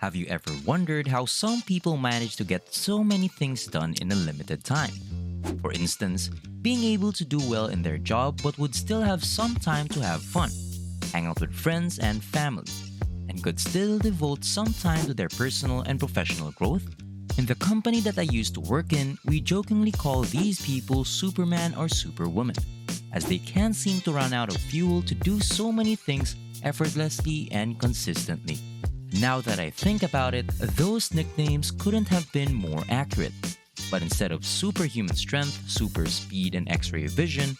Have you ever wondered how some people manage to get so many things done in a limited time? For instance, being able to do well in their job but would still have some time to have fun, hang out with friends and family, and could still devote some time to their personal and professional growth? In the company that I used to work in, we jokingly call these people Superman or Superwoman, as they can't seem to run out of fuel to do so many things effortlessly and consistently. Now that I think about it, those nicknames couldn't have been more accurate. But instead of superhuman strength, super speed, and X-ray vision,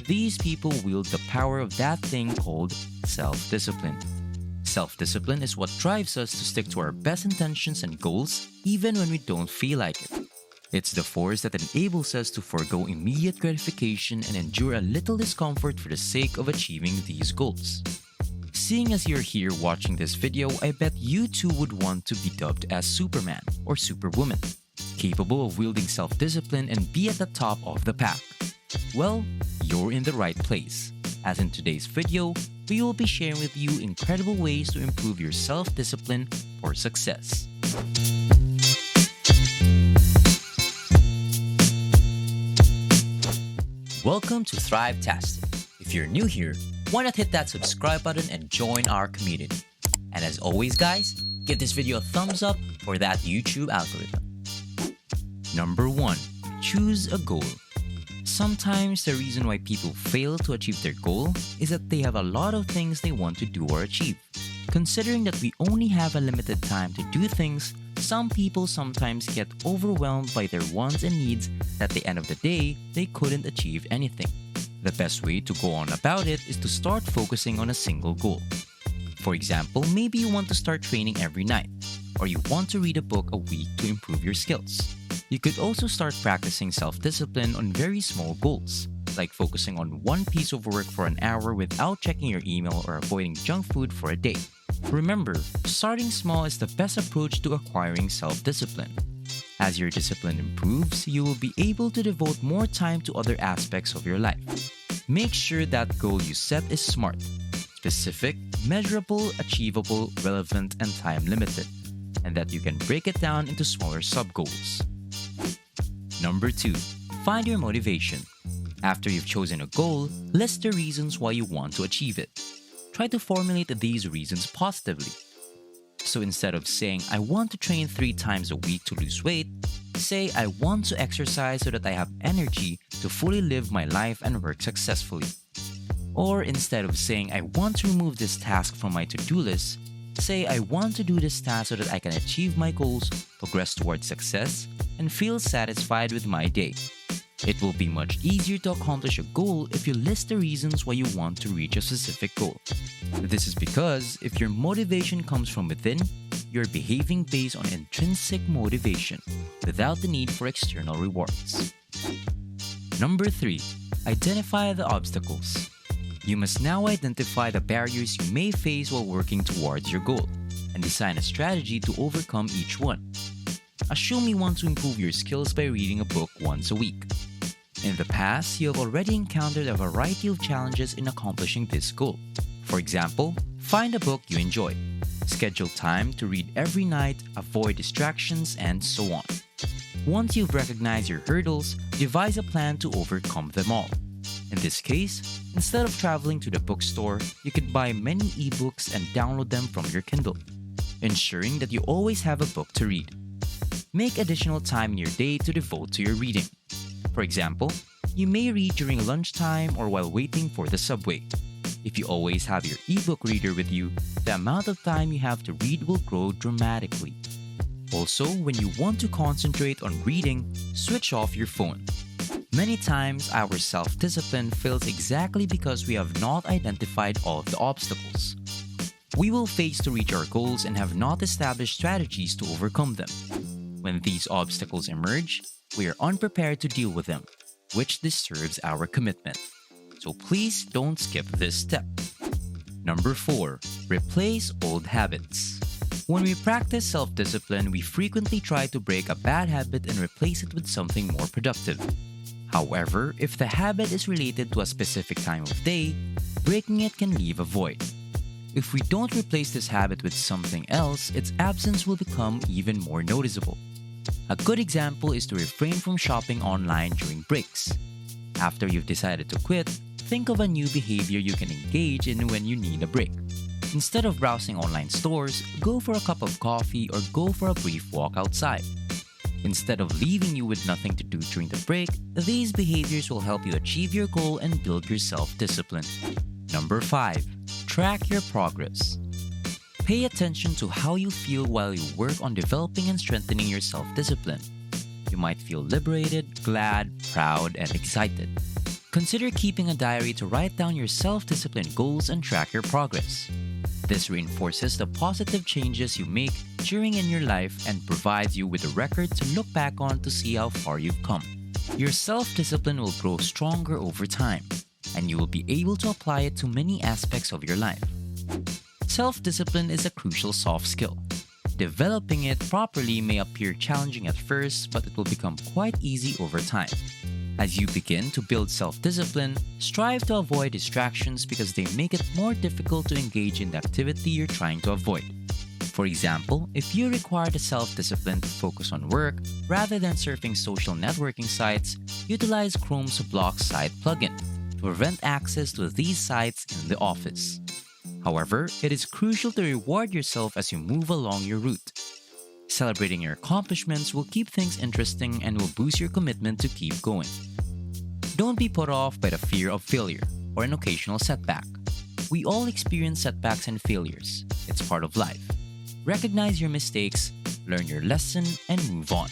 these people wield the power of that thing called self-discipline. Self-discipline is what drives us to stick to our best intentions and goals even when we don't feel like it. It's the force that enables us to forego immediate gratification and endure a little discomfort for the sake of achieving these goals. Seeing as you're here watching this video, I bet you too would want to be dubbed as Superman or Superwoman, capable of wielding self-discipline and be at the top of the pack. Well, you're in the right place, as in today's video, we will be sharing with you incredible ways to improve your self-discipline for success. Welcome to Thrivetastic. If you're new here, why not hit that subscribe button and join our community? And as always guys, give this video a thumbs up for that YouTube algorithm. Number 1. Choose a goal. Sometimes the reason why people fail to achieve their goal is that they have a lot of things they want to do or achieve. Considering that we only have a limited time to do things, some people sometimes get overwhelmed by their wants and needs that at the end of the day, they couldn't achieve anything. The best way to go on about it is to start focusing on a single goal. For example, maybe you want to start training every night, or you want to read a book a week to improve your skills. You could also start practicing self-discipline on very small goals, like focusing on one piece of work for an hour without checking your email or avoiding junk food for a day. Remember, starting small is the best approach to acquiring self-discipline. As your discipline improves, you will be able to devote more time to other aspects of your life. Make sure that goal you set is smart, specific, measurable, achievable, relevant, and time-limited, and that you can break it down into smaller sub-goals. Number 2. Find your motivation. After you've chosen a goal, list the reasons why you want to achieve it. Try to formulate these reasons positively. So instead of saying, I want to train 3 times a week to lose weight, say, I want to exercise so that I have energy to fully live my life and work successfully. Or instead of saying, I want to remove this task from my to-do list, say, I want to do this task so that I can achieve my goals, progress towards success, and feel satisfied with my day. It will be much easier to accomplish a goal if you list the reasons why you want to reach a specific goal. This is because if your motivation comes from within, you're behaving based on intrinsic motivation without the need for external rewards. Number 3. Identify the obstacles. You must now identify the barriers you may face while working towards your goal and design a strategy to overcome each one. Assume you want to improve your skills by reading a book once a week. In the past, you have already encountered a variety of challenges in accomplishing this goal. For example, find a book you enjoy, schedule time to read every night, avoid distractions, and so on. Once you've recognized your hurdles, devise a plan to overcome them all. In this case, instead of traveling to the bookstore, you could buy many ebooks and download them from your Kindle, ensuring that you always have a book to read. Make additional time in your day to devote to your reading. For example, you may read during lunchtime or while waiting for the subway. If you always have your ebook reader with you, the amount of time you have to read will grow dramatically. Also, when you want to concentrate on reading, switch off your phone. Many times, our self-discipline fails exactly because we have not identified all of the obstacles we will face to reach our goals and have not established strategies to overcome them. When these obstacles emerge, we are unprepared to deal with them, which disturbs our commitment. So please don't skip this step. Number 4. Replace old habits. When we practice self-discipline, we frequently try to break a bad habit and replace it with something more productive. However, if the habit is related to a specific time of day, breaking it can leave a void. If we don't replace this habit with something else, its absence will become even more noticeable. A good example is to refrain from shopping online during breaks. After you've decided to quit, think of a new behavior you can engage in when you need a break. Instead of browsing online stores, go for a cup of coffee or go for a brief walk outside. Instead of leaving you with nothing to do during the break, these behaviors will help you achieve your goal and build your self-discipline. Number 5. Track your progress. Pay attention to how you feel while you work on developing and strengthening your self-discipline. You might feel liberated, glad, proud, and excited. Consider keeping a diary to write down your self-discipline goals and track your progress. This reinforces the positive changes you make during in your life and provides you with a record to look back on to see how far you've come. Your self-discipline will grow stronger over time, and you will be able to apply it to many aspects of your life. Self-discipline is a crucial soft skill. Developing it properly may appear challenging at first, but it will become quite easy over time. As you begin to build self-discipline, strive to avoid distractions because they make it more difficult to engage in the activity you're trying to avoid. For example, if you require the self-discipline to focus on work rather than surfing social networking sites, utilize Chrome's Block Site plugin to prevent access to these sites in the office. However, it is crucial to reward yourself as you move along your route. Celebrating your accomplishments will keep things interesting and will boost your commitment to keep going. Don't be put off by the fear of failure or an occasional setback. We all experience setbacks and failures. It's part of life. Recognize your mistakes, learn your lesson, and move on.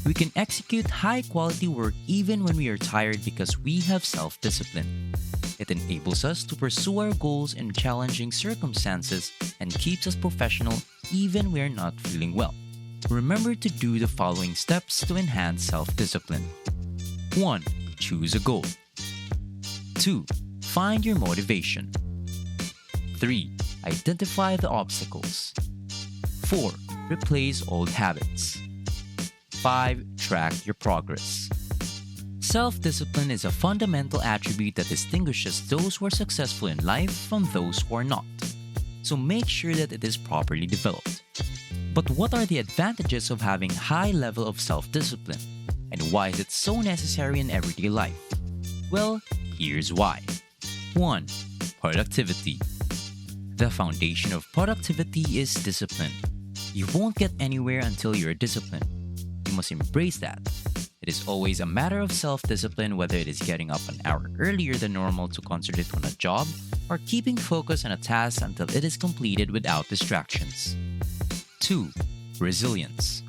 We can execute high-quality work even when we are tired because we have self-discipline. It enables us to pursue our goals in challenging circumstances and keeps us professional even when we are not feeling well. Remember to do the following steps to enhance self-discipline. 1. Choose a goal. 2. Find your motivation. 3. Identify the obstacles. 4. Replace old habits. 5. Track your progress. Self-discipline is a fundamental attribute that distinguishes those who are successful in life from those who are not. So make sure that it is properly developed. But what are the advantages of having a high level of self-discipline? And why is it so necessary in everyday life? Well, here's why. 1. Productivity. The foundation of productivity is discipline. You won't get anywhere until you're disciplined. You must embrace that. It is always a matter of self-discipline, whether it is getting up an hour earlier than normal to concentrate on a job or keeping focus on a task until it is completed without distractions. 2. Resilience.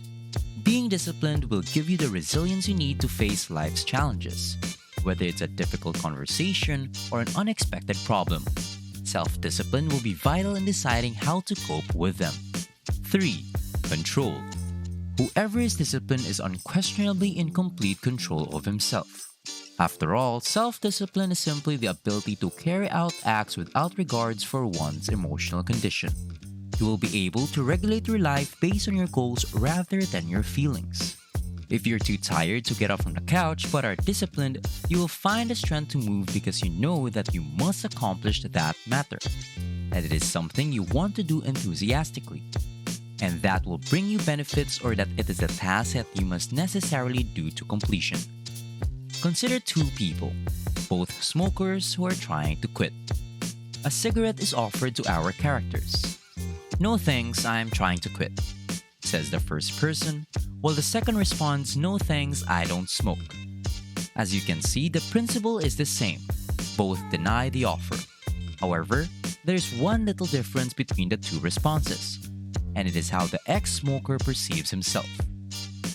Being disciplined will give you the resilience you need to face life's challenges, whether it's a difficult conversation or an unexpected problem. Self-discipline will be vital in deciding how to cope with them. 3. Control. Whoever is disciplined is unquestionably in complete control of himself. After all, self-discipline is simply the ability to carry out acts without regards for one's emotional condition. You will be able to regulate your life based on your goals rather than your feelings. If you're too tired to get up from the couch but are disciplined, you will find the strength to move because you know that you must accomplish that matter, and it is something you want to do enthusiastically, and that will bring you benefits, or that it is a task that you must necessarily do to completion. Consider two people, both smokers who are trying to quit. A cigarette is offered to our characters. "No thanks, I'm trying to quit," says the first person, while the second responds, "No thanks, I don't smoke." As you can see, the principle is the same. Both deny the offer. However, there's one little difference between the two responses, and it is how the ex-smoker perceives himself.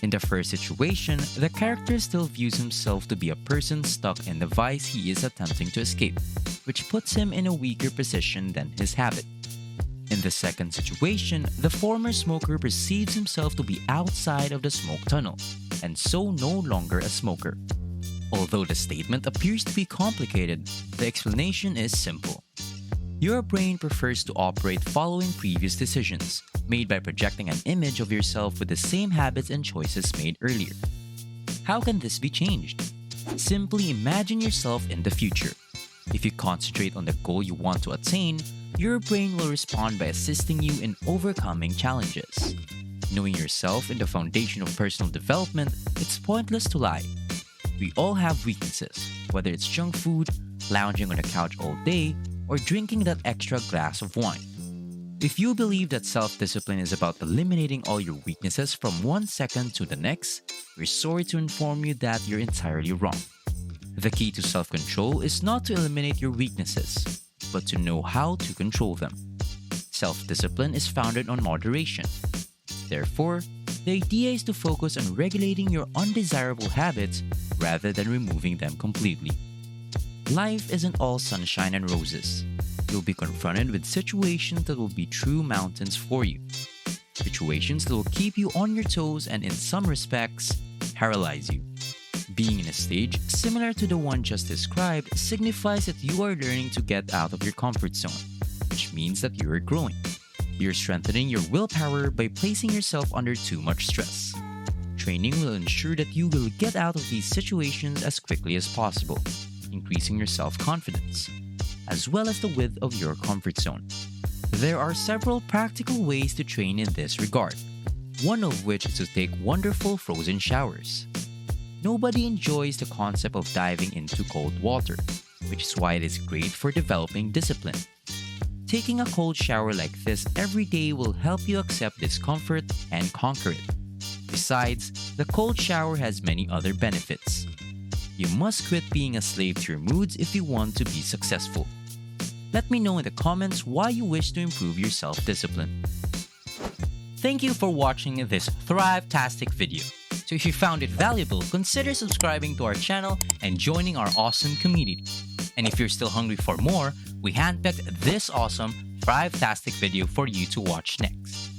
In the first situation, the character still views himself to be a person stuck in the vice he is attempting to escape, which puts him in a weaker position than his habit. In the second situation, the former smoker perceives himself to be outside of the smoke tunnel, and so no longer a smoker. Although the statement appears to be complicated, the explanation is simple. Your brain prefers to operate following previous decisions, made by projecting an image of yourself with the same habits and choices made earlier. How can this be changed? Simply imagine yourself in the future. If you concentrate on the goal you want to attain, Your brain will respond by assisting you in overcoming challenges. Knowing yourself is the foundation of personal development, it's pointless to lie. We all have weaknesses, whether it's junk food, lounging on the couch all day, or drinking that extra glass of wine. If you believe that self-discipline is about eliminating all your weaknesses from one second to the next, we're sorry to inform you that you're entirely wrong. The key to self-control is not to eliminate your weaknesses, but to know how to control them. Self-discipline is founded on moderation. Therefore, the idea is to focus on regulating your undesirable habits rather than removing them completely. Life isn't all sunshine and roses. You'll be confronted with situations that will be true mountains for you. Situations that will keep you on your toes and in some respects, paralyze you. Being in a stage similar to the one just described signifies that you are learning to get out of your comfort zone, which means that you are growing. You're strengthening your willpower by placing yourself under too much stress. Training will ensure that you will get out of these situations as quickly as possible, increasing your self-confidence, as well as the width of your comfort zone. There are several practical ways to train in this regard, one of which is to take wonderful frozen showers. Nobody enjoys the concept of diving into cold water, which is why it is great for developing discipline. Taking a cold shower like this every day will help you accept discomfort and conquer it. Besides, the cold shower has many other benefits. You must quit being a slave to your moods if you want to be successful. Let me know in the comments why you wish to improve your self-discipline. Thank you for watching this Thrivetastic video. So if you found it valuable, consider subscribing to our channel and joining our awesome community. And if you're still hungry for more, we handpicked this awesome Thrivetastic video for you to watch next.